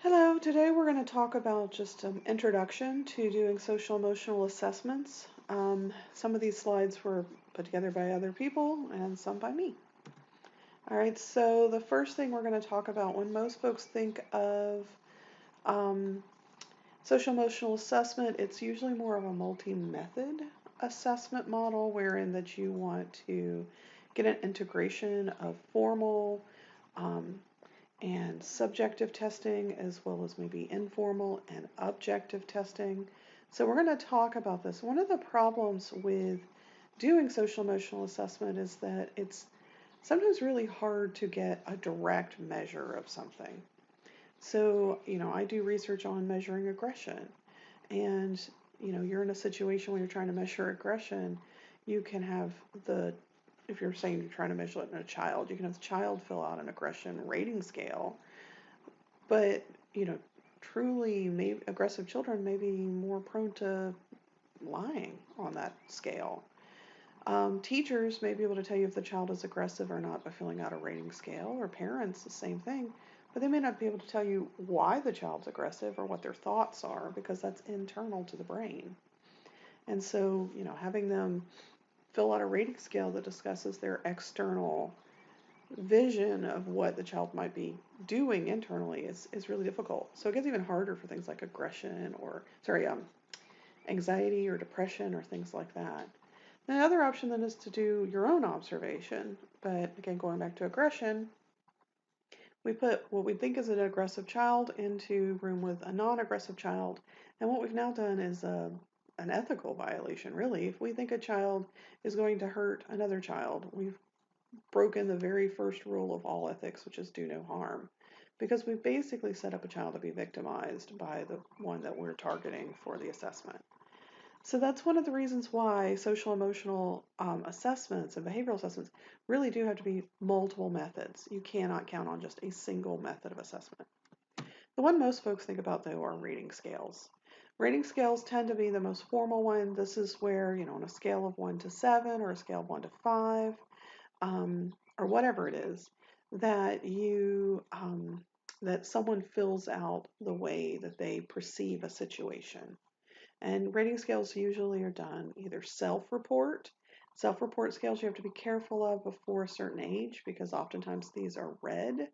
Hello, today we're going to talk about just an introduction to doing social emotional assessments. Some of these slides were put together by other people and some by me. All right, so the first thing we're going to talk about when most folks think of um, social emotional assessment, it's usually more of a multi-method assessment model wherein that you want to get an integration of formal, um, and subjective testing, as well as maybe informal and objective testing. So we're going to talk about this. One of the problems with doing social emotional assessment is that it's sometimes really hard to get a direct measure of something. So, I do research on measuring aggression, and you're in a situation when you're trying to measure aggression, you can have the if you're saying you're trying to measure it in a child, you can have the child fill out an aggression rating scale, but, truly aggressive children may be more prone to lying on that scale. Teachers may be able to tell you if the child is aggressive or not by filling out a rating scale, or parents, the same thing, but they may not be able to tell you why the child's aggressive or what their thoughts are because that's internal to the brain. And so, having them fill out a rating scale that discusses their external vision of what the child might be doing internally is really difficult. So it gets even harder for things like aggression or, anxiety or depression or things like that. The other option then is to do your own observation. But again, going back to aggression, we put what we think is an aggressive child into room with a non-aggressive child. And what we've now done is an ethical violation, really. If we think a child is going to hurt another child, we've broken the very first rule of all ethics, which is do no harm, because we basically set up a child to be victimized by the one that we're targeting for the assessment. So that's one of the reasons why social emotional assessments and behavioral assessments really do have to be multiple methods. You cannot count on just a single method of assessment. The one most folks think about, though, are rating scales. Rating scales tend to be the most formal one. This is where, on a scale of 1 to 7 or a scale of 1 to 5, or whatever it is, that that someone fills out the way that they perceive a situation. And rating scales usually are done either self-report. Self-report scales you have to be careful of before a certain age because oftentimes these are read.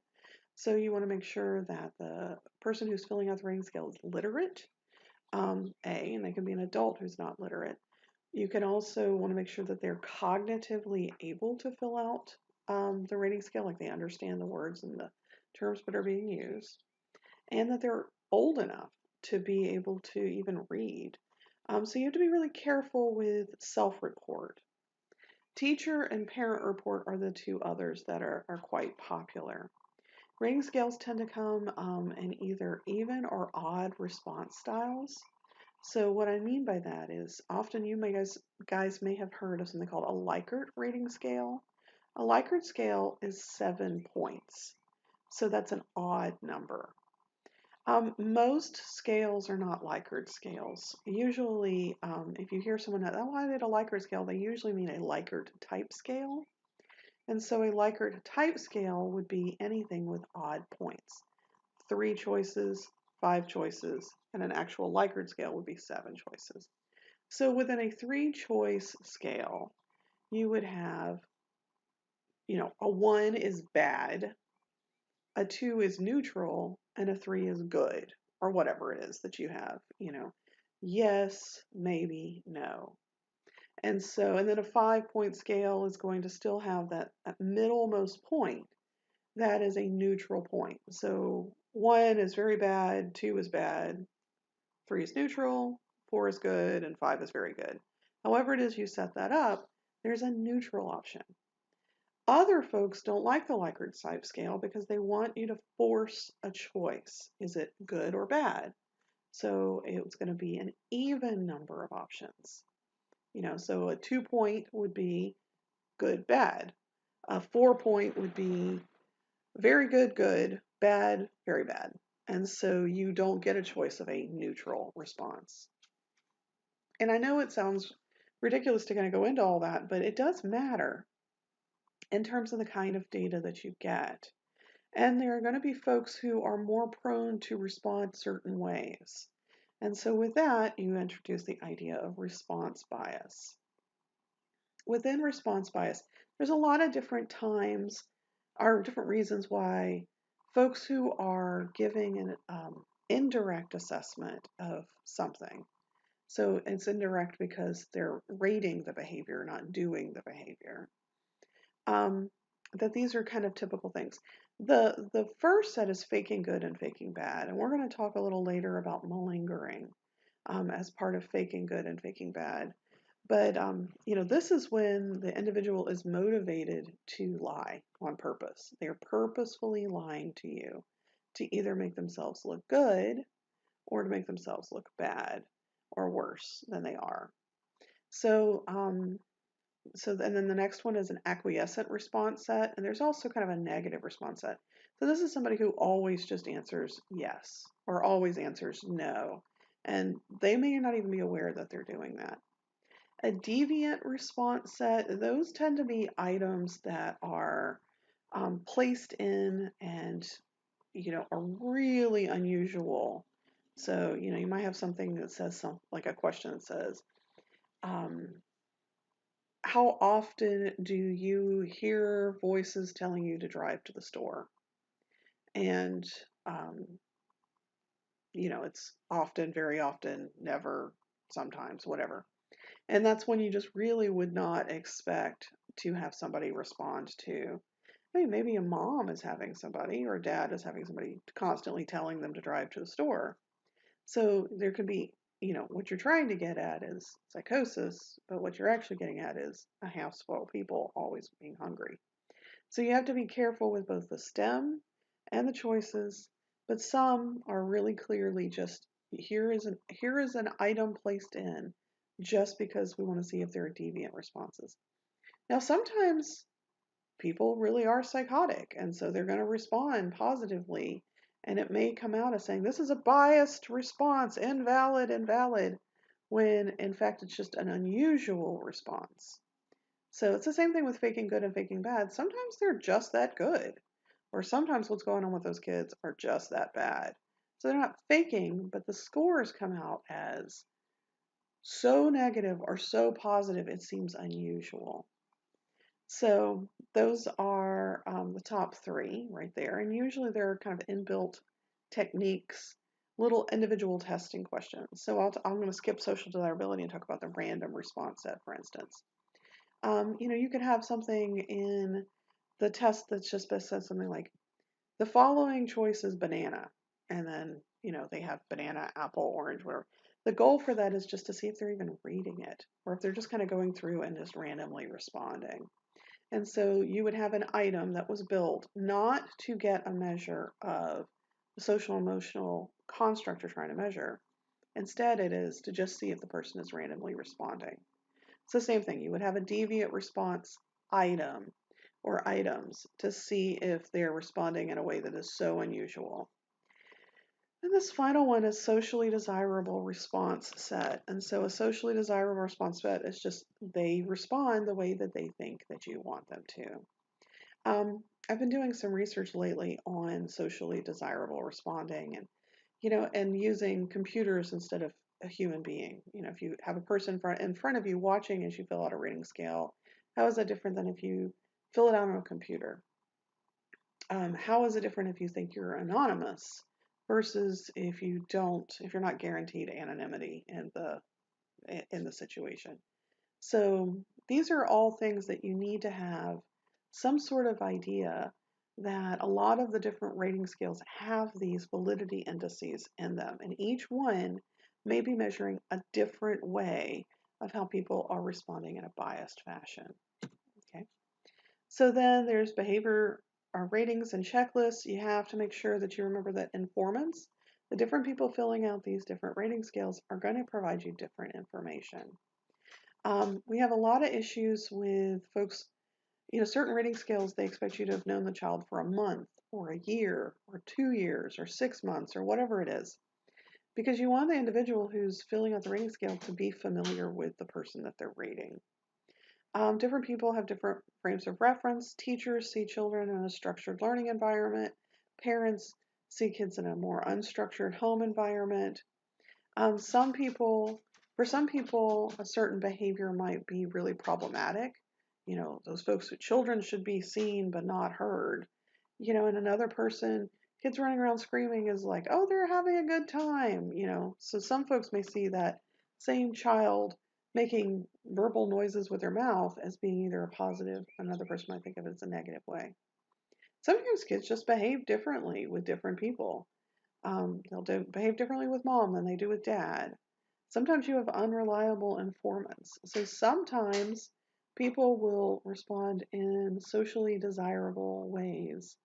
So you want to make sure that the person who's filling out the rating scale is literate, and they can be an adult who's not literate. You can also want to make sure that they're cognitively able to fill out the rating scale, like they understand the words and the terms that are being used, and that they're old enough to be able to even read. So you have to be really careful with self-report. Teacher and parent report are the two others that are quite popular. Rating scales tend to come in either even or odd response styles. So what I mean by that is often you guys may have heard of something called a Likert rating scale. A Likert scale is 7 points. So that's an odd number. Most scales are not Likert scales. Usually, if you hear someone that, oh, I did a Likert scale, they usually mean a Likert type scale. And so a Likert type scale would be anything with odd points. 3 choices, 5 choices, and an actual Likert scale would be 7 choices. So within a 3-choice scale, you would have, a 1 is bad, a 2 is neutral, and a 3 is good, or whatever it is that you have. Yes, maybe, no. And then a 5-point scale is going to still have that middlemost point. That is a neutral point. So 1 is very bad, 2 is bad, 3 is neutral, 4 is good, and 5 is very good. However it is you set that up, there's a neutral option. Other folks don't like the Likert type scale because they want you to force a choice. Is it good or bad? So it's going to be an even number of options. So a 2-point would be good, bad. A 4-point would be very good, good, bad, very bad. And so you don't get a choice of a neutral response. And I know it sounds ridiculous to kind of go into all that, but it does matter in terms of the kind of data that you get. And there are going to be folks who are more prone to respond certain ways. And so, with that, you introduce the idea of response bias. Within response bias, there's a lot of different times or different reasons why folks who are giving an indirect assessment of something. So it's indirect because they're rating the behavior, not doing the behavior. Um, that these are kind of typical things. The first set is faking good and faking bad, and we're going to talk a little later about malingering as part of faking good and faking bad. But this is when the individual is motivated to lie on purpose. They are purposefully lying to you to either make themselves look good or to make themselves look bad or worse than they are. So, and then the next one is an acquiescent response set, and there's also kind of a negative response set. So this is somebody who always just answers yes or always answers no, and they may not even be aware that they're doing that. A deviant response set, those tend to be items that are placed in and, are really unusual. So, you might have something that says something like a question that says, um, how often do you hear voices telling you to drive to the store? And, um, it's often, very often, never, sometimes, whatever. And that's when you just really would not expect to have somebody respond to. I mean, maybe a mom is having somebody or a dad is having somebody constantly telling them to drive to the store. So there could be, what you're trying to get at is psychosis, but what you're actually getting at is a house full of people always being hungry. So you have to be careful with both the stem and the choices, but some are really clearly just here is an item placed in just because we want to see if there are deviant responses. Now sometimes people really are psychotic and so they're going to respond positively and it may come out as saying this is a biased response, invalid, when in fact it's just an unusual response. So it's the same thing with faking good and faking bad. Sometimes they're just that good, or sometimes what's going on with those kids are just that bad. So they're not faking, but the scores come out as so negative or so positive it seems unusual. So those are the top three right there. And usually there are kind of inbuilt techniques, little individual testing questions. So I'm going to skip social desirability and talk about the random response set, for instance. You could have something in the test that's just says something like, the following choice is banana. And then, they have banana, apple, orange, whatever. The goal for that is just to see if they're even reading it or if they're just kind of going through and just randomly responding. And so you would have an item that was built not to get a measure of the social emotional construct you're trying to measure. Instead, it is to just see if the person is randomly responding. It's the same thing. You would have a deviant response item or items to see if they're responding in a way that is so unusual. And this final one is socially desirable response set. And so a socially desirable response set is just they respond the way that they think that you want them to. I've been doing some research lately on socially desirable responding and using computers instead of a human being. If you have a person in front of you watching as you fill out a rating scale, how is that different than if you fill it out on a computer? How is it different if you think you're anonymous versus if you're not guaranteed anonymity in the situation? So these are all things that you need to have some sort of idea that a lot of the different rating scales have these validity indices in them, and each one may be measuring a different way of how people are responding in a biased fashion. Okay. So then there's behavior ratings and checklists. You have to make sure that you remember that informants, the different people filling out these different rating scales, are going to provide you different information. We have a lot of issues with folks, certain rating scales, they expect you to have known the child for a month or a year or 2 years or 6 months or whatever it is, because you want the individual who's filling out the rating scale to be familiar with the person that they're rating. Different people have different frames of reference. Teachers see children in a structured learning environment. parents see kids in a more unstructured home environment. For some people, a certain behavior might be really problematic. Those folks with children should be seen but not heard. And another person, kids running around screaming is like, oh, they're having a good time. So some folks may see that same child making verbal noises with their mouth as being either a positive, another person might think of it as a negative way. Sometimes kids just behave differently with different people. They'll behave differently with mom than they do with dad. Sometimes you have unreliable informants. So sometimes people will respond in socially desirable ways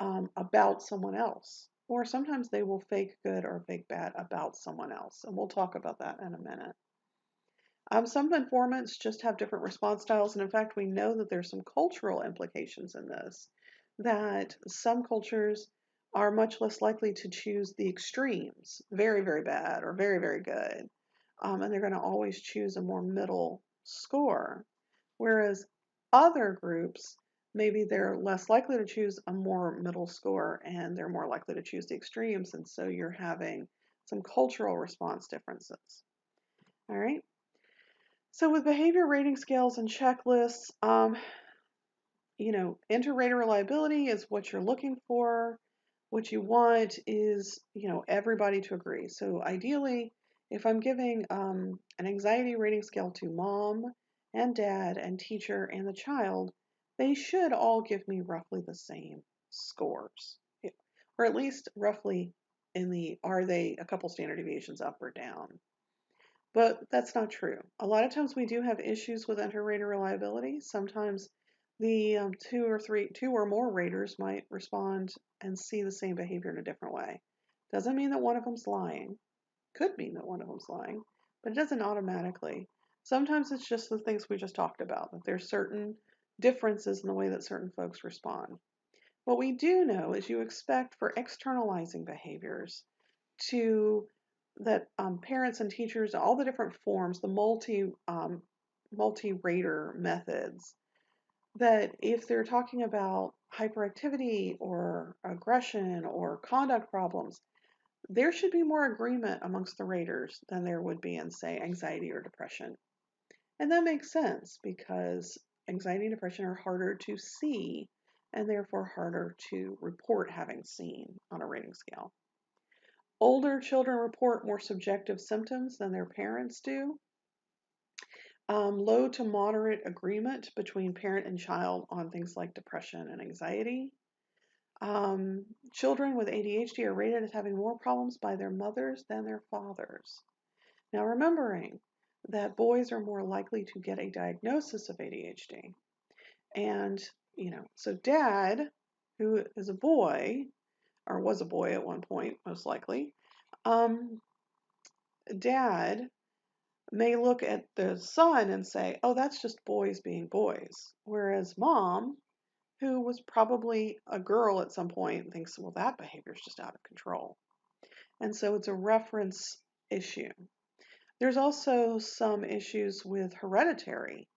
about someone else. Or sometimes they will fake good or fake bad about someone else. And we'll talk about that in a minute. Some informants just have different response styles. And in fact, we know that there's some cultural implications in this, that some cultures are much less likely to choose the extremes, very, very bad or very, very good. And they're going to always choose a more middle score. Whereas other groups, maybe they're less likely to choose a more middle score and they're more likely to choose the extremes. And so you're having some cultural response differences. All right. So with behavior rating scales and checklists, inter-rater reliability is what you're looking for. What you want is, everybody to agree. So ideally, if I'm giving an anxiety rating scale to mom and dad and teacher and the child, they should all give me roughly the same scores. Or at least roughly are they a couple standard deviations up or down? But that's not true. A lot of times we do have issues with inter-rater reliability. Sometimes the two or more raters might respond and see the same behavior in a different way. Doesn't mean that one of them's lying. Could mean that one of them's lying, but it doesn't automatically. Sometimes it's just the things we just talked about, that there's certain differences in the way that certain folks respond. What we do know is you expect for externalizing behaviors to that parents and teachers, all the different forms, the multi-rater methods, that if they're talking about hyperactivity or aggression or conduct problems, there should be more agreement amongst the raters than there would be in, say, anxiety or depression. And that makes sense because anxiety and depression are harder to see and therefore harder to report having seen on a rating scale. Older children report more subjective symptoms than their parents do. Low to moderate agreement between parent and child on things like depression and anxiety. Children with ADHD are rated as having more problems by their mothers than their fathers. Now, remembering that boys are more likely to get a diagnosis of ADHD. And, so dad, who is a boy, or was a boy at one point, most likely, dad may look at the son and say, oh, that's just boys being boys. Whereas mom, who was probably a girl at some point, thinks, well, that behavior is just out of control. And so it's a reference issue. There's also some issues with hereditary.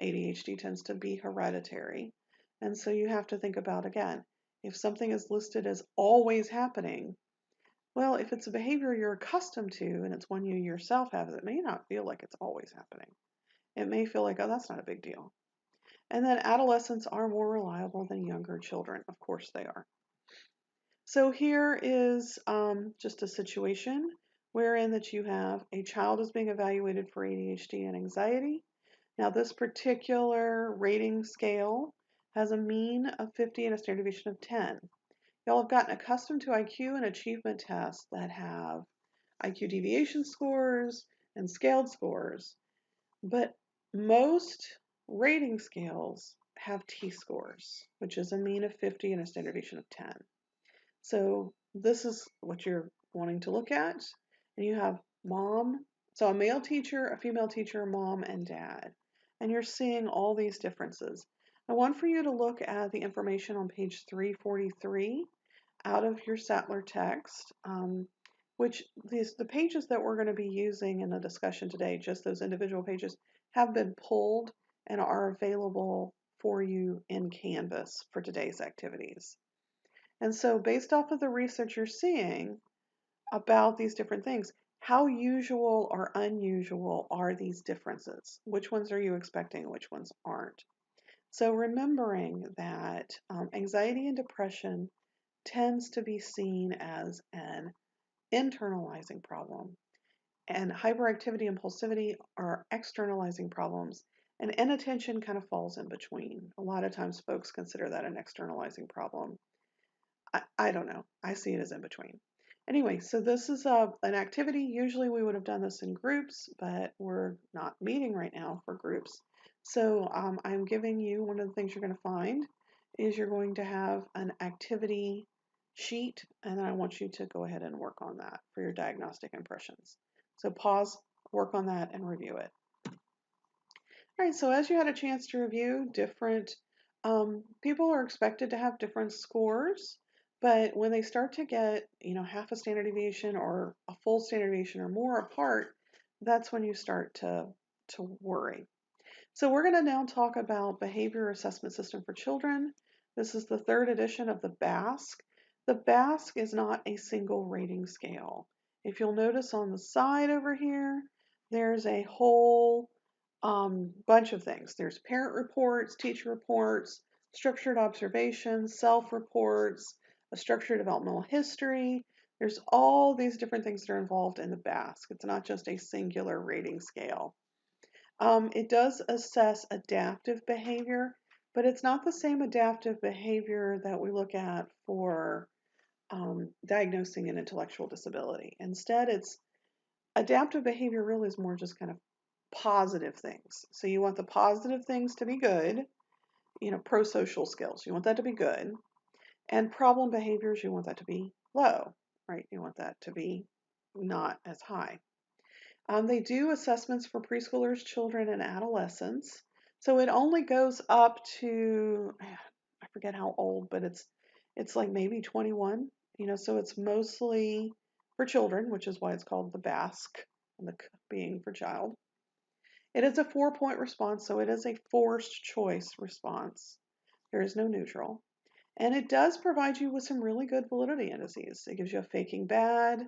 ADHD tends to be hereditary. And so you have to think about, again, if something is listed as always happening, well, if it's a behavior you're accustomed to and it's one you yourself have, it may not feel like it's always happening. It may feel like, oh, that's not a big deal. And then adolescents are more reliable than younger children. Of course they are. So here is just a situation wherein that you have a child is being evaluated for ADHD and anxiety. Now this particular rating scale has a mean of 50 and a standard deviation of 10. Y'all have gotten accustomed to IQ and achievement tests that have IQ deviation scores and scaled scores, but most rating scales have T-scores, which is a mean of 50 and a standard deviation of 10. So this is what you're wanting to look at. And you have mom, so a male teacher, a female teacher, mom, and dad. And you're seeing all these differences. I want for you to look at the information on page 343 out of your Sattler text, which the pages that we're going to be using in the discussion today, just those individual pages, have been pulled and are available for you in Canvas for today's activities. And so, based off of the research you're seeing about these different things, how usual or unusual are these differences? Which ones are you expecting? Which ones aren't? So, remembering that anxiety and depression tends to be seen as an internalizing problem, and hyperactivity and impulsivity are externalizing problems, and inattention kind of falls in between. A lot of times, folks consider that an externalizing problem. I don't know. I see it as in between. Anyway, so this is an activity. Usually we would have done this in groups, but we're not meeting right now for groups. So I'm giving you one of the things you're going to find is you're going to have an activity sheet, and then I want you to go ahead and work on that for your diagnostic impressions. So pause, work on that, and review it. All right, so as you had a chance to review, different people are expected to have different scores, but when they start to get, half a standard deviation or a full standard deviation or more apart, that's when you start to worry. So we're going to now talk about Behavior Assessment System for Children. This is the third edition of the BASC. The BASC is not a single rating scale. If you'll notice on the side over here, there's a whole bunch of things. There's parent reports, teacher reports, structured observations, self-reports, a structured developmental history. There's all these different things that are involved in the BASC. It's not just a singular rating scale. It does assess adaptive behavior, but it's not the same adaptive behavior that we look at for diagnosing an intellectual disability. Instead, it's adaptive behavior really is more just kind of positive things. So you want the positive things to be good, pro-social skills, you want that to be good, and problem behaviors, you want that to be low, right? You want that to be not as high. They do assessments for preschoolers, children, and adolescents. So it only goes up to, I forget how old, but it's like maybe 21. So it's mostly for children, which is why it's called the BASC, and the being for child. It is a 4-point response, so it is a forced choice response. There is no neutral. And it does provide you with some really good validity indices. It gives you a faking bad,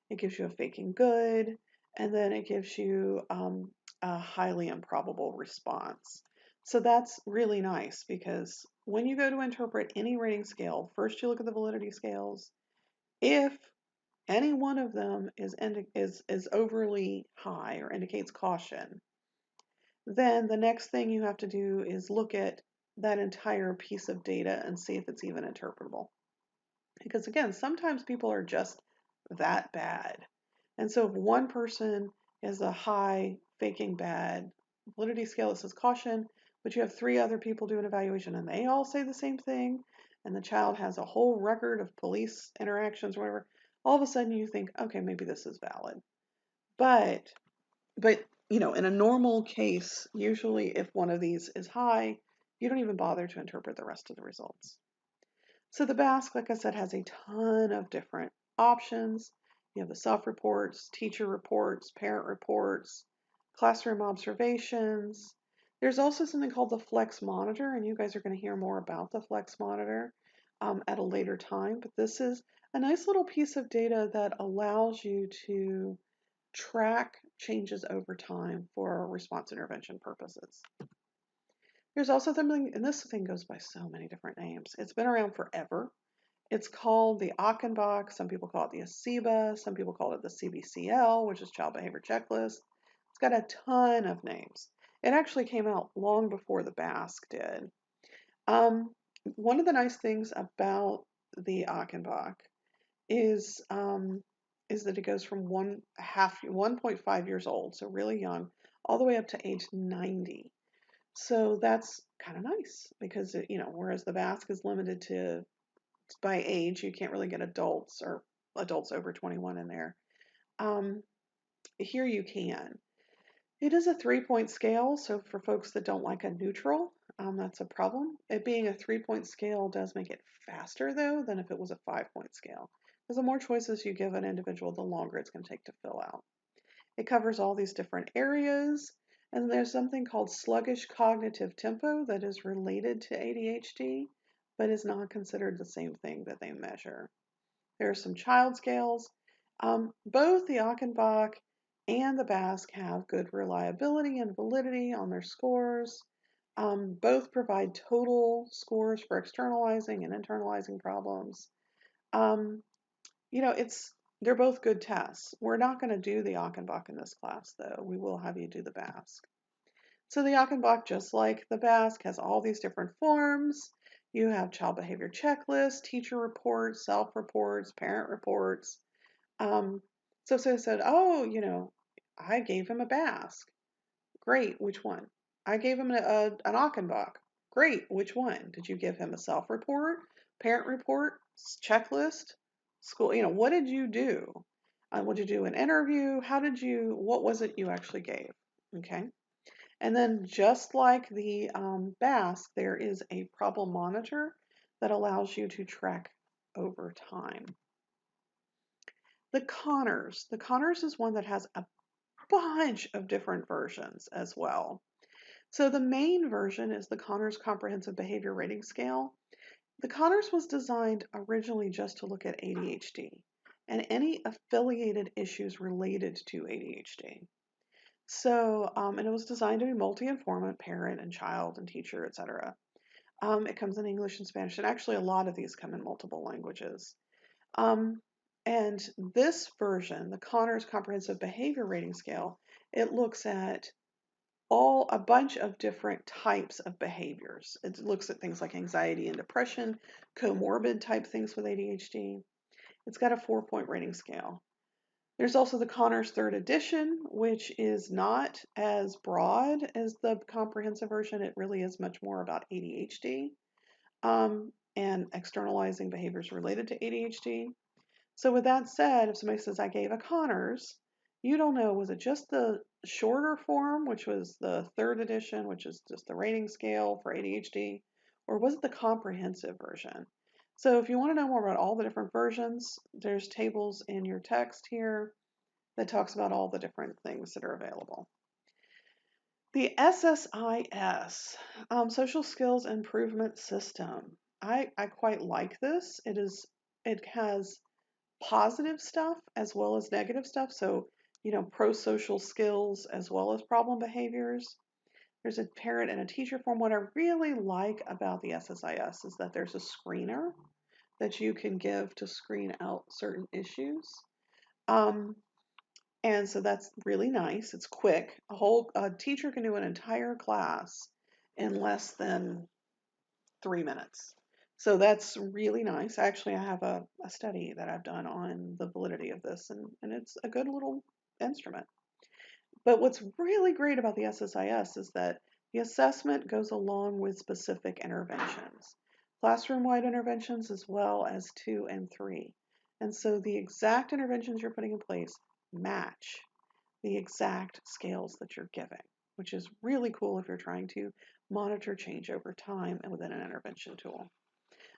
it gives you a faking good, and then it gives you a highly improbable response. So that's really nice because when you go to interpret any rating scale, first you look at the validity scales. If any one of them is overly high or indicates caution, then the next thing you have to do is look at that entire piece of data and see if it's even interpretable. Because again, sometimes people are just that bad. And so if one person is a high faking bad validity scale that says caution, but you have 3 other people do an evaluation and they all say the same thing, and the child has a whole record of police interactions or whatever, all of a sudden you think, okay, maybe this is valid. But in a normal case, usually if one of these is high, you don't even bother to interpret the rest of the results. So the BASC, like I said, has a ton of different options. You have the self-reports, teacher reports, parent reports, classroom observations. There's also something called the Flex Monitor, and you guys are going to hear more about the Flex Monitor at a later time. But this is a nice little piece of data that allows you to track changes over time for response intervention purposes. There's also something, and this thing goes by so many different names. It's been around forever. It's called the Achenbach. Some people call it the ACEBA. Some people call it the CBCL, which is Child Behavior Checklist. It's got a ton of names. It actually came out long before the BASC did. One of the nice things about the Achenbach is that it goes from 1.5 years old, so really young, all the way up to age 90. So that's kind of nice because whereas the BASC is limited to by age, you can't really get adults or adults over 21 in there. Here you can. It is a 3-point scale, so for folks that don't like a neutral, that's a problem. It being a 3-point scale does make it faster, though, than if it was a 5-point scale. Because the more choices you give an individual, the longer it's going to take to fill out. It covers all these different areas, and there's something called sluggish cognitive tempo that is related to ADHD, but is not considered the same thing that they measure. There are some child scales. Both the Achenbach and the Basque have good reliability and validity on their scores. Both provide total scores for externalizing and internalizing problems. Um, they're both good tests. We're not going to do the Achenbach in this class, though. We will have you do the Basque. So the Achenbach, just like the Basque, has all these different forms. You have child behavior checklists, teacher reports, self-reports, parent reports. So I said, oh, I gave him a Basque. Great, which one? I gave him an Achenbach. Great, which one? Did you give him a self-report, parent report, checklist, school? What did you do? What did you do? An interview? What was it you actually gave? Okay. And then just like the Basque, there is a problem monitor that allows you to track over time. The Conners. The Conners is one that has a bunch of different versions as well. So the main version is the Conners Comprehensive Behavior Rating Scale. The Conners was designed originally just to look at ADHD and any affiliated issues related to ADHD. So, and it was designed to be multi-informant, parent and child and teacher, etc. It comes in English and Spanish, and actually a lot of these come in multiple languages. And this version, the Conners Comprehensive Behavior Rating Scale, it looks at a bunch of different types of behaviors. It looks at things like anxiety and depression, comorbid type things with ADHD. It's got a 4-point rating scale. There's also the Conners third edition, which is not as broad as the comprehensive version. It really is much more about ADHD and externalizing behaviors related to ADHD. So with that said, if somebody says, I gave a Conners, you don't know, was it just the shorter form, which was the third edition, which is just the rating scale for ADHD, or was it the comprehensive version? So if you want to know more about all the different versions, there's tables in your text here that talks about all the different things that are available. The SSIS, Social Skills Improvement System. I quite like this. It has positive stuff as well as negative stuff. So, pro-social skills as well as problem behaviors. There's a parent and a teacher form. What I really like about the SSIS is that there's a screener that you can give to screen out certain issues. And so that's really nice. It's quick. A teacher can do an entire class in less than 3 minutes. So that's really nice. Actually, I have a study that I've done on the validity of this, and it's a good little instrument. But what's really great about the SSIS is that the assessment goes along with specific interventions, classroom-wide interventions as well as 2 and 3. And so the exact interventions you're putting in place match the exact scales that you're giving, which is really cool if you're trying to monitor change over time and within an intervention tool.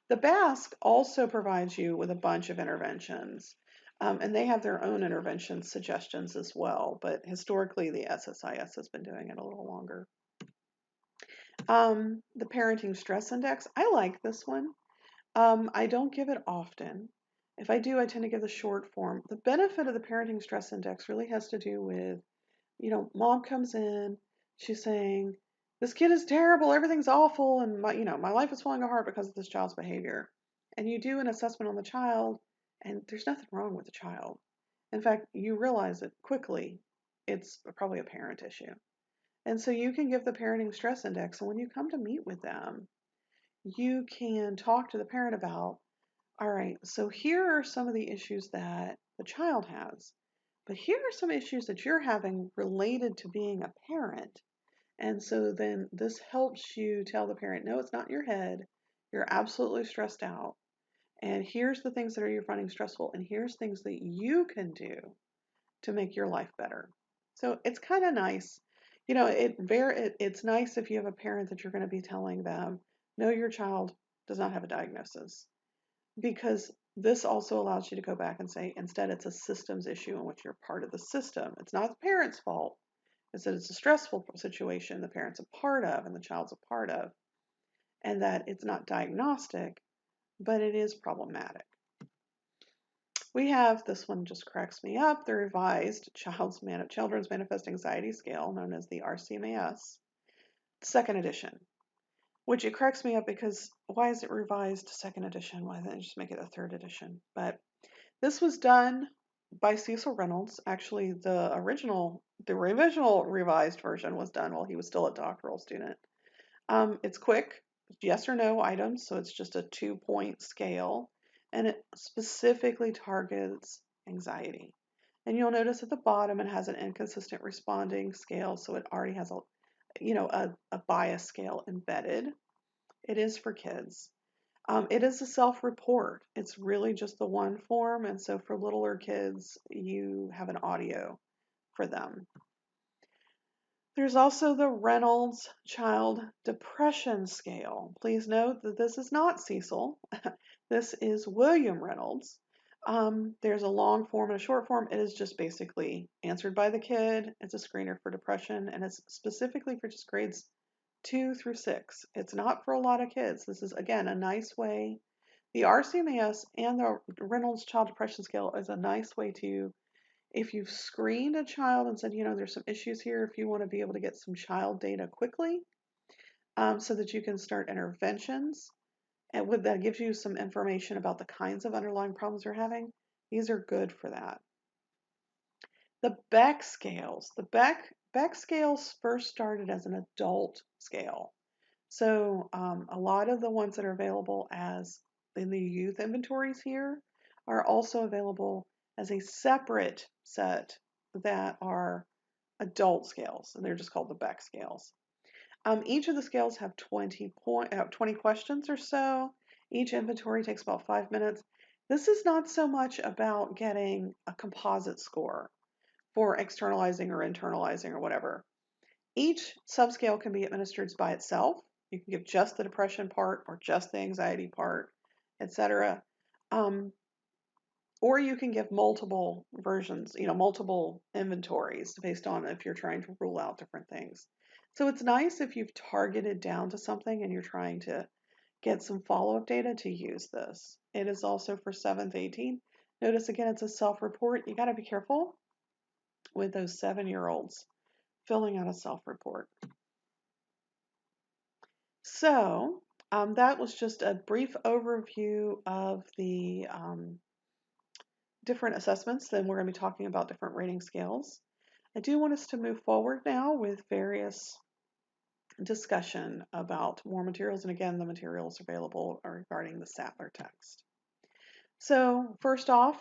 The Basque also provides you with a bunch of interventions, and they have their own intervention suggestions as well, but historically the SSIS has been doing it a little longer. The Parenting Stress Index, I like this one. I don't give it often. If I do, I tend to give the short form. The benefit of the Parenting Stress Index really has to do with, mom comes in, she's saying, this kid is terrible, everything's awful, and my life is falling apart because of this child's behavior. And you do an assessment on the child, and there's nothing wrong with the child. In fact, you realize that quickly it's probably a parent issue. And so you can give the Parenting Stress Index, and when you come to meet with them, you can talk to the parent about, all right, so here are some of the issues that the child has, but here are some issues that you're having related to being a parent. And so then this helps you tell the parent, no, it's not in your head. You're absolutely stressed out. And here's the things that are you finding stressful, and here's things that you can do to make your life better. So it's kind of nice. It's nice if you have a parent that you're going to be telling them, no, your child does not have a diagnosis, because this also allows you to go back and say, instead, it's a systems issue in which you're part of the system. It's not the parent's fault. It's that it's a stressful situation the parent's a part of and the child's a part of. and that it's not diagnostic, but it is problematic. We have, this one just cracks me up, the revised Children's Manifest Anxiety Scale, known as the RCMAS, second edition, which it cracks me up because why is it revised to second edition? Why didn't they just make it a third edition? But this was done by Cecil Reynolds. Actually, the original revised version was done while he was still a doctoral student. It's quick, yes or no items, so it's just a 2-point scale, and it specifically targets anxiety. And you'll notice at the bottom it has an inconsistent responding scale, so it already has a bias scale embedded. It is for kids. It is a self-report. It's really just the one form, and so for littler kids, you have an audio for them. There's also the Reynolds Child Depression Scale. Please note that this is not Cecil. This is William Reynolds. There's a long form and a short form. It is just basically answered by the kid. It's a screener for depression, and it's specifically for just grades 2 through 6. It's not for a lot of kids. This is, again, a nice way. The RCMAS and the Reynolds Child Depression Scale is a nice way to, if you've screened a child and said, there's some issues here, if you want to be able to get some child data quickly, so that you can start interventions, and that gives you some information about the kinds of underlying problems you're having. These are good for that. The Beck scales. The Beck scales first started as an adult scale. So a lot of the ones that are available as in the youth inventories here are also available as a separate set that are adult scales, and they're just called the Beck scales. Each of the scales have 20 questions or so. Each inventory takes about 5 minutes. This is not so much about getting a composite score for externalizing or internalizing or whatever. Each subscale can be administered by itself. You can give just the depression part or just the anxiety part, etc. Or you can give multiple versions, multiple inventories based on if you're trying to rule out different things. So it's nice if you've targeted down to something and you're trying to get some follow-up data to use this. It is also for 7th, 18. Notice again, it's a self-report. You got to be careful with those 7-year-olds filling out a self-report. So that was just a brief overview of the different assessments. Then we're going to be talking about different rating scales. I do want us to move forward now with various discussion about more materials. And again, the materials available are regarding the Sattler text. So first off,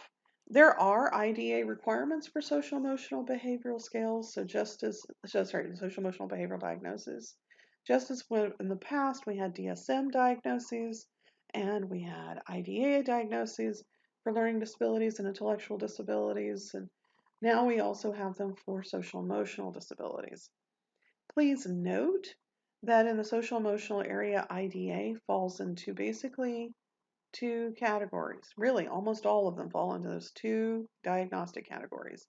there are IDA requirements for social emotional behavioral scales. So social emotional behavioral diagnoses. Just as in the past we had DSM diagnoses and we had IDA diagnoses for learning disabilities and intellectual disabilities, and now we also have them for social emotional disabilities. Please note that in the social emotional area, IDA falls into basically 2 categories. Really, almost all of them fall into those 2 diagnostic categories.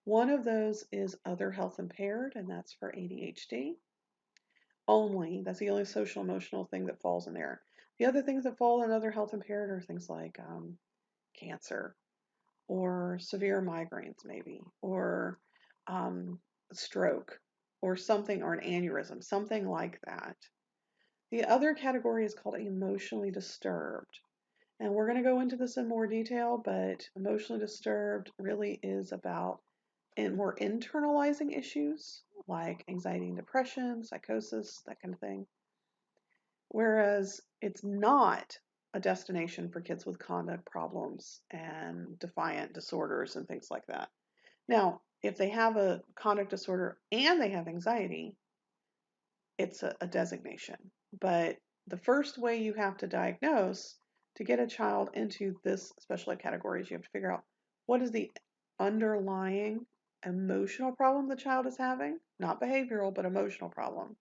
One of those is other health impaired, and that's for ADHD only. That's the only social emotional thing that falls in there. The other things that fall in other health impaired are things like cancer or severe migraines maybe, or stroke or something, or an aneurysm, something like that. The other category is called emotionally disturbed. And we're going to go into this in more detail, but emotionally disturbed really is about more internalizing issues like anxiety and depression, psychosis, that kind of thing. Whereas it's not a destination for kids with conduct problems and defiant disorders and things like that. Now, if they have a conduct disorder and they have anxiety, it's a designation. But the first way you have to diagnose to get a child into this special ed category is you have to figure out what is the underlying emotional problem the child is having, not behavioral, but emotional problem.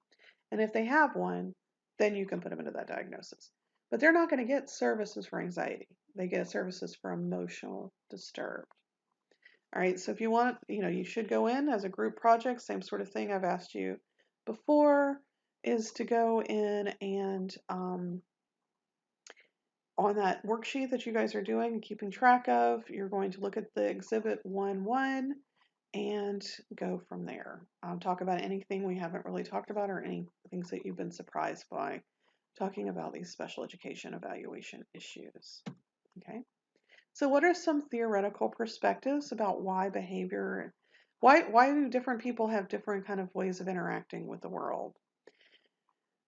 And if they have one, then you can put them into that diagnosis. But they're not going to get services for anxiety. They get services for emotional disturbed. All right, so if you want, you should go in as a group project, same sort of thing I've asked you before. is to go in and on that worksheet that you guys are doing and keeping track of, you're going to look at the Exhibit 1-1 and go from there. Talk about anything we haven't really talked about or any things that you've been surprised by talking about these special education evaluation issues. Okay, so what are some theoretical perspectives about why behavior, why do different people have different kind of ways of interacting with the world?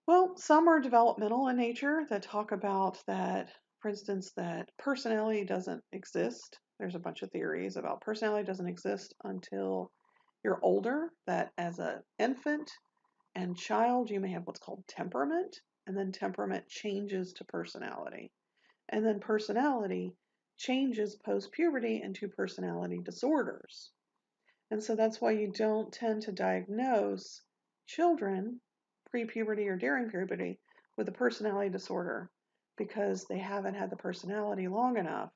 Well, some are developmental in nature that talk about that, for instance, that personality doesn't exist. There's a bunch of theories about personality doesn't exist until you're older, that as an infant and child, you may have what's called temperament, and then temperament changes to personality. And then personality changes post puberty into personality disorders. And so that's why you don't tend to diagnose children pre-puberty or during puberty with a personality disorder because they haven't had the personality long enough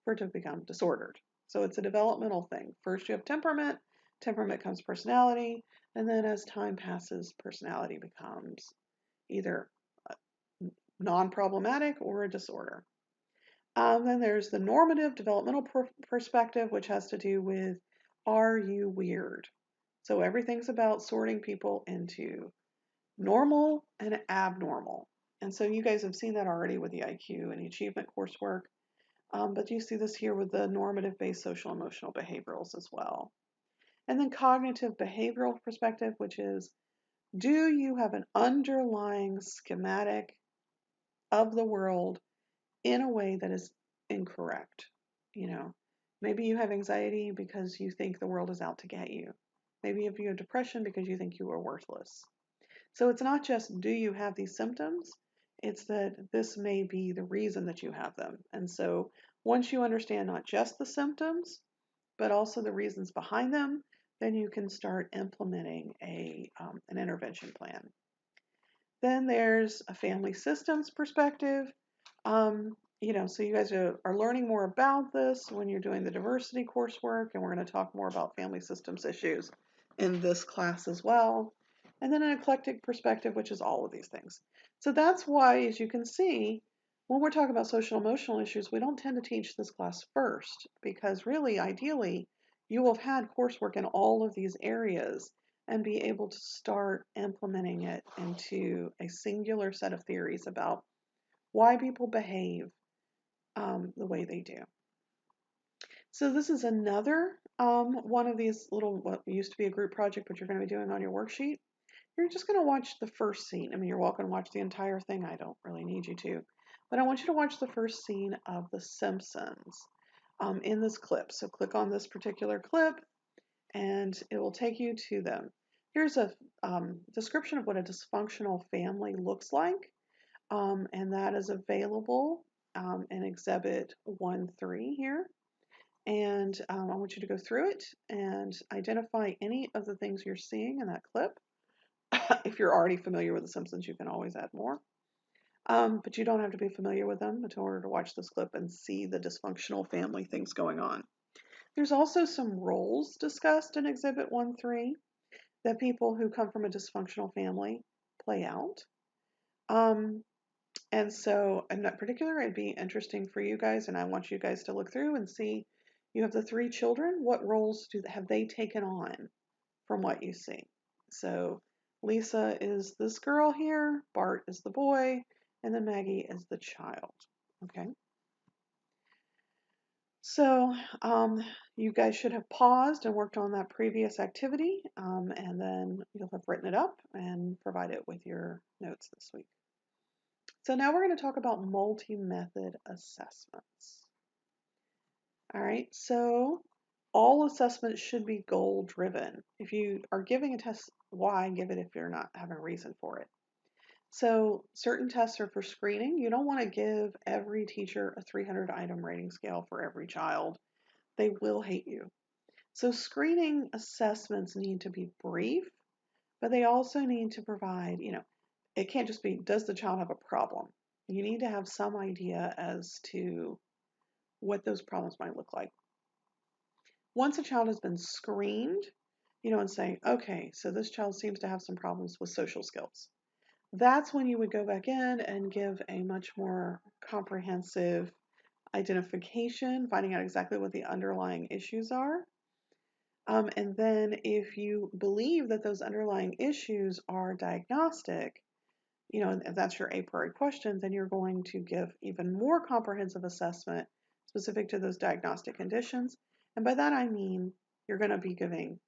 for it to become disordered. So it's a developmental thing. First you have temperament, temperament comes personality, and then as time passes, personality becomes either non-problematic or a disorder. Then there's the normative developmental perspective, which has to do with, are you weird? So everything's about sorting people into normal and abnormal. And so you guys have seen that already with the IQ and the achievement coursework, but you see this here with the normative based social emotional behaviorals as well. And then cognitive behavioral perspective, which is, do you have an underlying schematic of the world in a way that is incorrect? You know, maybe you have anxiety because you think the world is out to get you. Maybe you have depression because you think you are worthless. So it's not just, do you have these symptoms? It's that this may be the reason that you have them. And so once you understand not just the symptoms, but also the reasons behind them, then you can start implementing an intervention plan. Then there's a family systems perspective. So you guys are learning more about this when you're doing the diversity coursework, and we're going to talk more about family systems issues in this class as well. And then an eclectic perspective, which is all of these things. So that's why, as you can see, when we're talking about social emotional issues, we don't tend to teach this class first, because really, ideally, you will have had coursework in all of these areas and be able to start implementing it into a singular set of theories about why people behave the way they do. So this is another one of these little, what used to be a group project, but you're going to be doing on your worksheet. You're just going to watch the first scene. I mean, you're welcome to watch the entire thing. I don't really need you to. But I want you to watch the first scene of The Simpsons in this clip. So click on this particular clip, and it will take you to them. Here's a description of what a dysfunctional family looks like, and that is available in Exhibit 1-3 here. And I want you to go through it and identify any of the things you're seeing in that clip. If you're already familiar with The Simpsons, you can always add more. But you don't have to be familiar with them in order to watch this clip and see the dysfunctional family things going on. There's also some roles discussed in Exhibit 1-3 that people who come from a dysfunctional family play out. And so in that particular, it'd be interesting for you guys, and I want you guys to look through and see, you have the 3 children, what roles have they taken on from what you see? So Lisa is this girl here, Bart is the boy, and then Maggie is the child. Okay. So you guys should have paused and worked on that previous activity, and then you'll have written it up and provide it with your notes this week. So now we're going to talk about multi-method assessments. All right, so all assessments should be goal-driven. If you are giving a test, why give it if you're not having a reason for it? So certain tests are for screening. You don't want to give every teacher a 300-item rating scale for every child. They will hate you. So screening assessments need to be brief, but they also need to provide, it can't just be, does the child have a problem? You need to have some idea as to what those problems might look like. Once a child has been screened, and saying, okay, so this child seems to have some problems with social skills. that's when you would go back in and give a much more comprehensive identification, finding out exactly what the underlying issues are. And then if you believe that those underlying issues are diagnostic, and if that's your a priori question, then you're going to give even more comprehensive assessment specific to those diagnostic conditions. And by that I mean you're going to be giving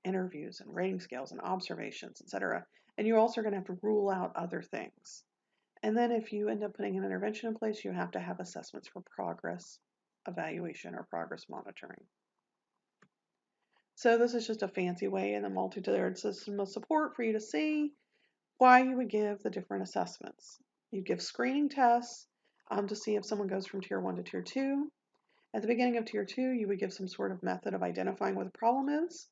interviews and rating scales and observations, etc. And you're also going to have to rule out other things. And then if you end up putting an intervention in place, you have to have assessments for progress evaluation or progress monitoring. So this is just a fancy way in the multi-tiered system of support for you to see why you would give the different assessments. You give screening tests to see if someone goes from tier 1 to tier 2. At the beginning of tier 2, you would give some sort of method of identifying what the problem is,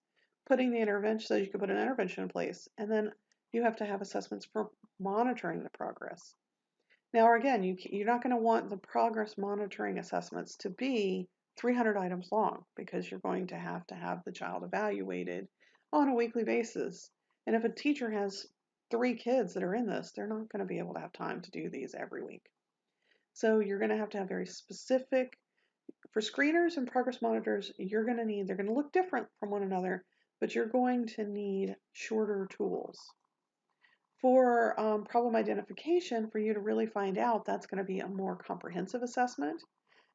putting the intervention so you could put an intervention in place, and then you have to have assessments for monitoring the progress. Now, again, you're not going to want the progress monitoring assessments to be 300 items long because you're going to have the child evaluated on a weekly basis. And if a teacher has 3 kids that are in this, they're not going to be able to have time to do these every week. So you're going to have very specific, for screeners and progress monitors, they're going to look different from one another, but you're going to need shorter tools. For problem identification, for you to really find out, that's going to be a more comprehensive assessment.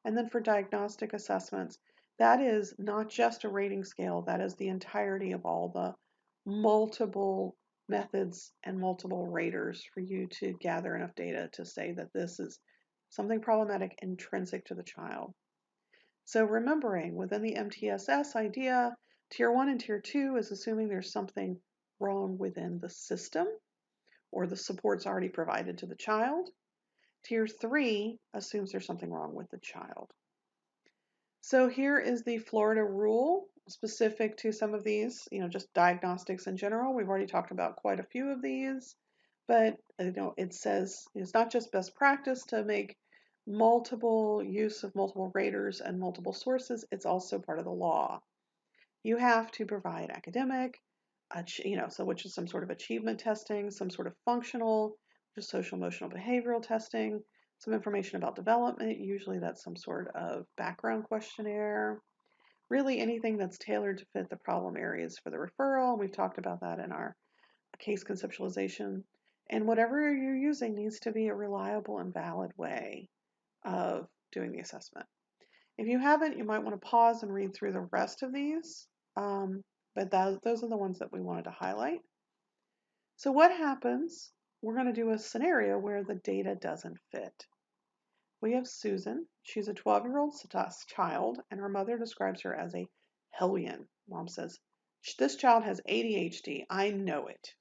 And then for diagnostic assessments, that is not just a rating scale, that is the entirety of all the multiple methods and multiple raters for you to gather enough data to say that this is something problematic intrinsic to the child. So remembering within the MTSS idea, tier 1 and tier 2 is assuming there's something wrong within the system or the support's already provided to the child. Tier 3 assumes there's something wrong with the child. So here is the Florida rule specific to some of these, just diagnostics in general. We've already talked about quite a few of these, but it says it's not just best practice to make multiple use of multiple raters and multiple sources, it's also part of the law. You have to provide academic, which is some sort of achievement testing, some sort of functional, which is social emotional behavioral testing, some information about development, usually that's some sort of background questionnaire, really anything that's tailored to fit the problem areas for the referral. We've talked about that in our case conceptualization. And whatever you're using needs to be a reliable and valid way of doing the assessment. If you haven't, you might want to pause and read through the rest of these. But those are the ones that we wanted to highlight. So what happens? We're going to do a scenario where the data doesn't fit. We have Susan. She's a 12-year-old child, and her mother describes her as a hellion. Mom says, this child has ADHD. I know it.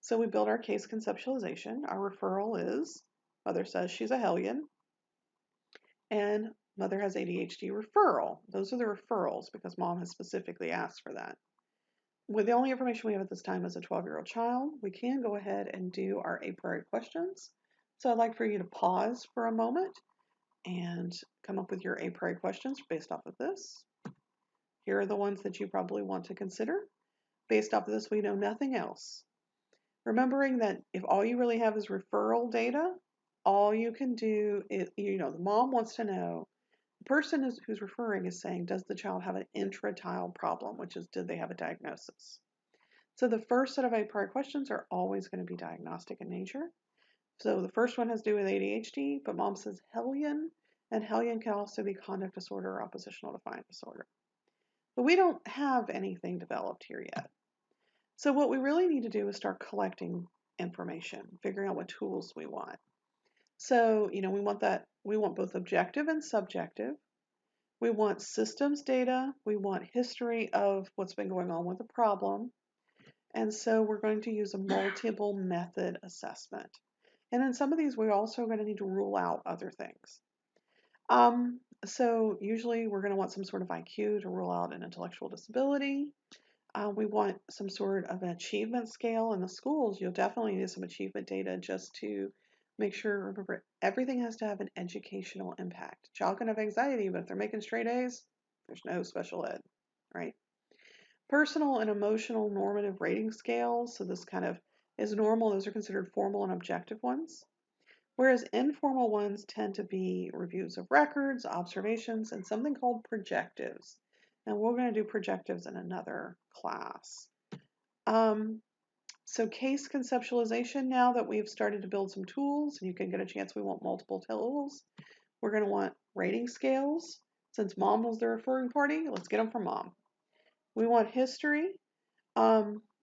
So we build our case conceptualization. Our referral is, mother says she's a hellion, and mother has ADHD referral. Those are the referrals because mom has specifically asked for that. With the only information we have at this time as a 12-year-old child, we can go ahead and do our a priori questions. So I'd like for you to pause for a moment and come up with your a priori questions based off of this. Here are the ones that you probably want to consider. Based off of this, we know nothing else. Remembering that if all you really have is referral data, all you can do is, the mom wants to know, the person who's referring is saying, does the child have an intra-child problem, which is, did they have a diagnosis? So the first set of a priori questions are always going to be diagnostic in nature. So the first one has to do with ADHD, but mom says hellion, and hellion can also be conduct disorder or oppositional defiant disorder. But we don't have anything developed here yet. So what we really need to do is start collecting information, figuring out what tools we want. So, we want both objective and subjective. We want systems data. We want history of what's been going on with the problem. And so we're going to use a multiple method assessment. And in some of these, we're also going to need to rule out other things. So usually we're going to want some sort of IQ to rule out an intellectual disability. We want some sort of an achievement scale in the schools. You'll definitely need some achievement data just to make sure, remember, everything has to have an educational impact. Child can have anxiety, but if they're making straight A's, there's no special ed, right? Personal and emotional normative rating scales. So this kind of is normal. Those are considered formal and objective ones. Whereas informal ones tend to be reviews of records, observations, and something called projectives. And we're going to do projectives in another class. So case conceptualization, now that we've started to build some tools, and you can get a chance, we want multiple tools. We're going to want rating scales. Since mom was the referring party, let's get them from mom. We want history.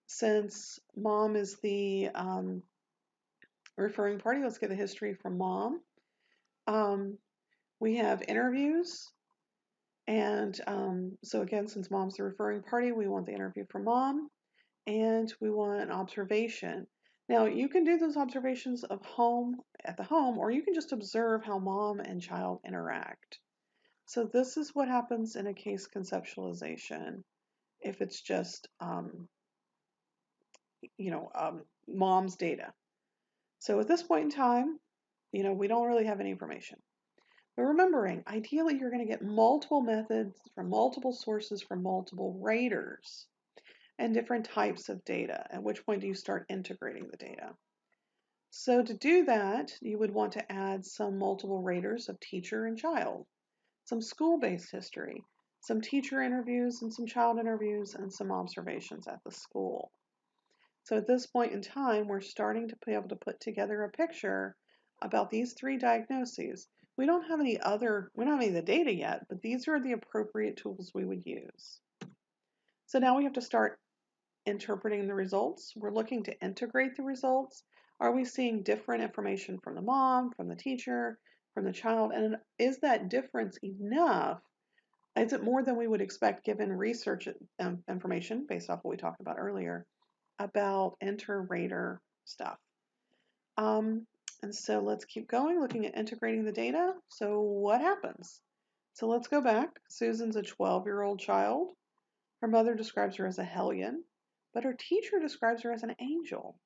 Since mom is the referring party, let's get the history from mom. We have interviews. And so again, since mom's the referring party, we want the interview from mom. And we want an observation. Now, you can do those observations at the home, or you can just observe how mom and child interact. So this is what happens in a case conceptualization if it's just, mom's data. So at this point in time, we don't really have any information. But remembering, ideally, you're going to get multiple methods from multiple sources from multiple raters and different types of data. At which point do you start integrating the data? So to do that, you would want to add some multiple raters of teacher and child, some school-based history, some teacher interviews and some child interviews, and some observations at the school. So at this point in time, we're starting to be able to put together a picture about these three diagnoses. We don't have any of the data yet, but these are the appropriate tools we would use. So now we have to start interpreting the results. We're looking to integrate the results. Are we seeing different information from the mom, from the teacher, from the child? And is that difference enough? Is it more than we would expect given research information based off what we talked about earlier about inter-rater stuff? And so let's keep going, looking at integrating the data. So what happens? So let's go back. Susan's a 12-year-old child. Her mother describes her as a hellion, but her teacher describes her as an angel.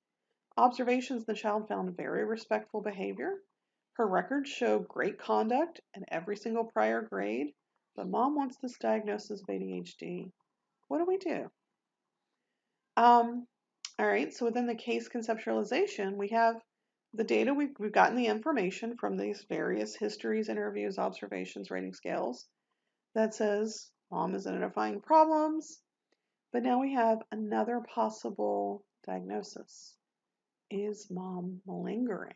Observations: the child found very respectful behavior. Her records show great conduct in every single prior grade, but mom wants this diagnosis of ADHD. What do we do? All right, so within the case conceptualization, we have the data, we've gotten the information from these various histories, interviews, observations, rating scales that says mom is identifying problems, but now we have another possible diagnosis. Is mom malingering?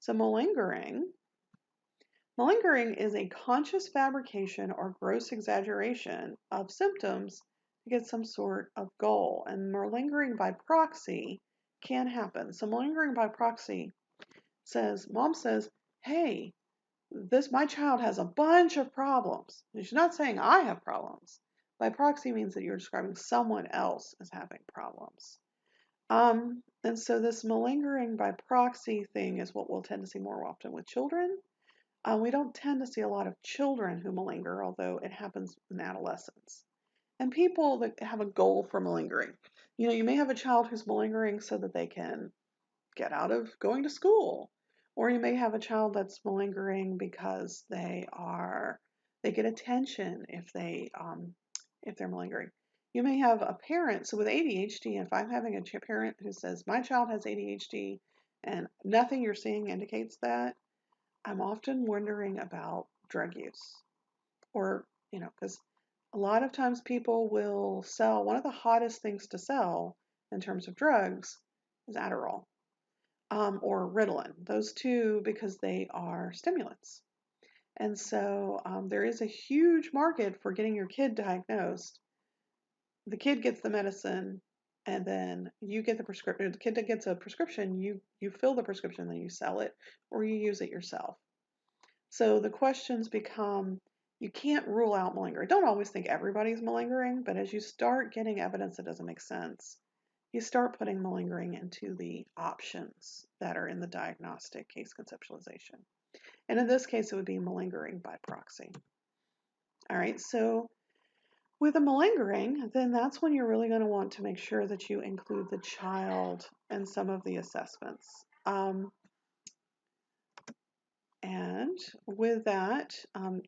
So malingering is a conscious fabrication or gross exaggeration of symptoms to get some sort of goal. And malingering by proxy can happen. So malingering by proxy says, mom says, hey, my child has a bunch of problems. And she's not saying I have problems. By proxy means that you're describing someone else as having problems. And so this malingering by proxy thing is what we'll tend to see more often with children. We don't tend to see a lot of children who malinger, although it happens in adolescents. And people that have a goal for malingering. You may have a child who's malingering so that they can get out of going to school. Or you may have a child that's malingering because they get attention if they're malingering. You may have a parent, so with ADHD, if I'm having a parent who says, my child has ADHD and nothing you're seeing indicates that, I'm often wondering about drug use. Or, because a lot of times people will sell, one of the hottest things to sell in terms of drugs is Adderall. Or Ritalin. Those two, because they are stimulants. And so there is a huge market for getting your kid diagnosed. The kid gets the medicine, and then you get the prescription. The kid that gets a prescription, you fill the prescription, then you sell it, or you use it yourself. So the questions become, you can't rule out malingering. Don't always think everybody's malingering, but as you start getting evidence that doesn't make sense, you start putting malingering into the options that are in the diagnostic case conceptualization. And in this case, it would be malingering by proxy. All right, so with a malingering, then that's when you're really going to want to make sure that you include the child in some of the assessments. And with that,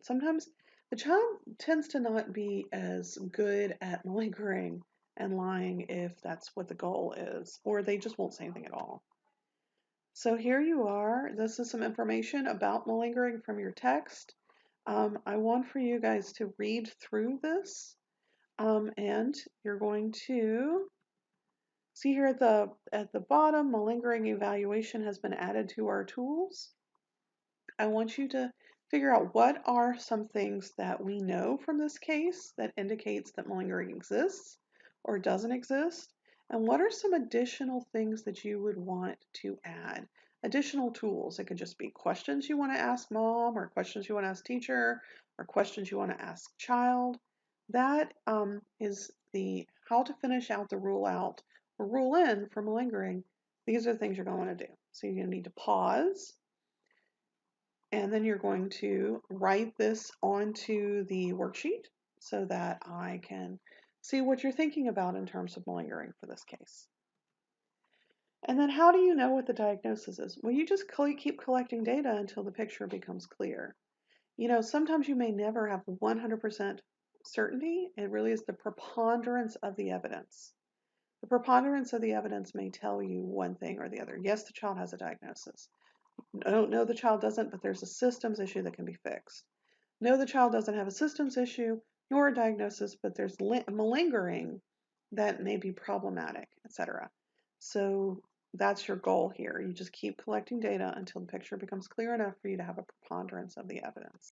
sometimes the child tends to not be as good at malingering and lying if that's what the goal is, or they just won't say anything at all. So here you are. This is some information about malingering from your text. I want for you guys to read through this, and you're going to see here at the bottom, malingering evaluation has been added to our tools. I want you to figure out what are some things that we know from this case that indicates that malingering exists or doesn't exist, and what are some additional things that you would want to add. Additional tools. It could just be questions you want to ask mom, or questions you want to ask teacher, or questions you want to ask child. That is the how to finish out the rule out or rule in for malingering. These are the things you're going to want to do. So you're going to need to pause, and then you're going to write this onto the worksheet so that I can see what you're thinking about in terms of malingering for this case. And then how do you know what the diagnosis is? Well, you just keep collecting data until the picture becomes clear. You know, sometimes you may never have 100% certainty. It really is the preponderance of the evidence. The preponderance of the evidence may tell you one thing or the other. Yes, the child has a diagnosis. I don't know the child doesn't, but there's a systems issue that can be fixed. No, the child doesn't have a systems issue nor a diagnosis, but there's malingering that may be problematic, etc. So that's your goal here. You just keep collecting data until the picture becomes clear enough for you to have a preponderance of the evidence.